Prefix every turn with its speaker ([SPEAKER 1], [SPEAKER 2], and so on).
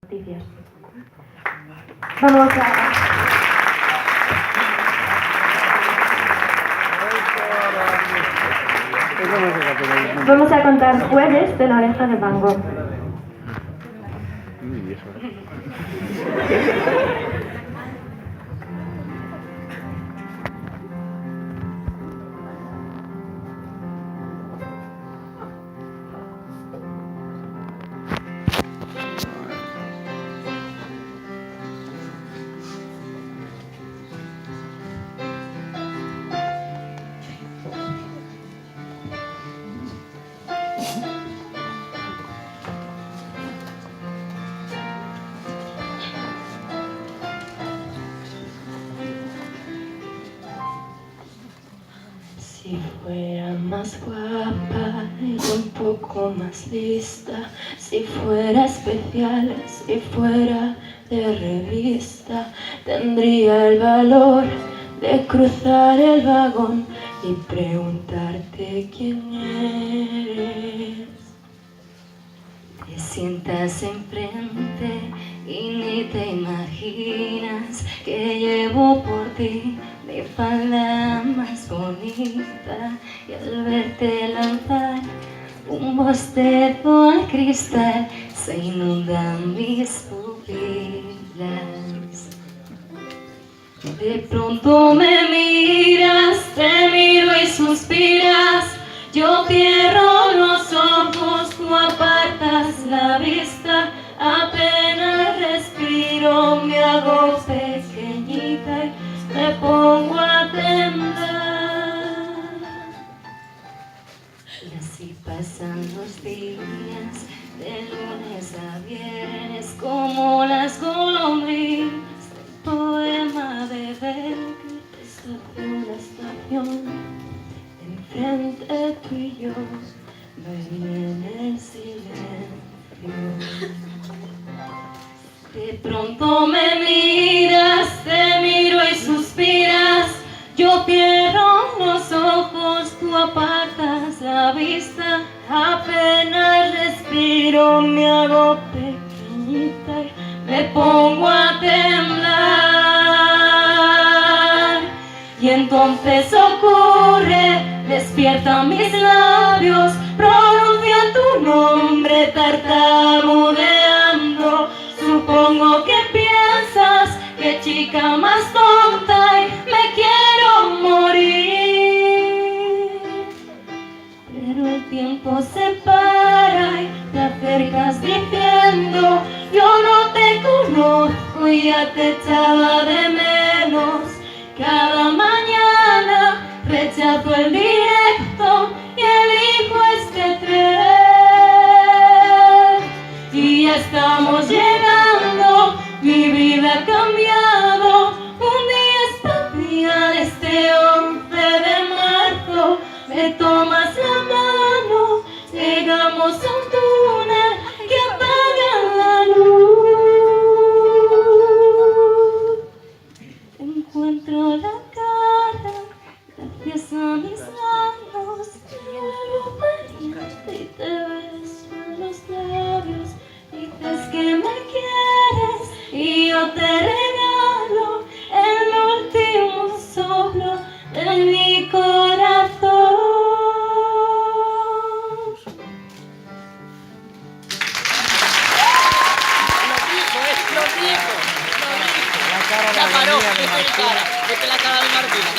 [SPEAKER 1] noticias. Vamos a contar jueves de la oreja de Van Gogh.
[SPEAKER 2] Si fuera más guapa y un poco más lista, si fuera especial, si fuera de revista, tendría el valor de cruzar el vagón y preguntarte quién eres. Te sientas enfrente y ni te imaginas que llevo por ti mi falda más bonita, y al verte lanzar un bostezo al cristal se inundan mis pupilas. De pronto me miras, te miro y suspiras, yo cierro los ojos, tú apartas la vista, apenas respiro, me hago pequeñita y me pongo a temblar. Y así pasan los días, de lunes a viernes, como las golondrinas del poema de Berkeley, estación a estación, enfrente tú y yo, en el silencio. De pronto me miras, te miro y suspiras, yo cierro los ojos, tú apartas la vista, apenas respiro, me hago pequeñita y me pongo a temblar. Y entonces ocurre, despiertan mis labios, pronuncian tu nombre tartamudeando. Supongo que piensas, que chica más tonta y me quiero morir. Pero el tiempo se para y te acercas diciendo, yo no te conozco y ya te echaba de menos. Cada mañana rechazo el directo y elijo este tren. Y ya estamos llegando, mi vida ha cambiado. Un día especial, este 11 de marzo, me tomas la mano, llegamos a un túnel que apaga la luz. Encuentro la cara, gracias a mis manos, vuelvo valiente y te beso en los labios. Dices que me quieres y yo te regalo el último soplo de mi corazón.
[SPEAKER 3] La cara de la niña de Martín.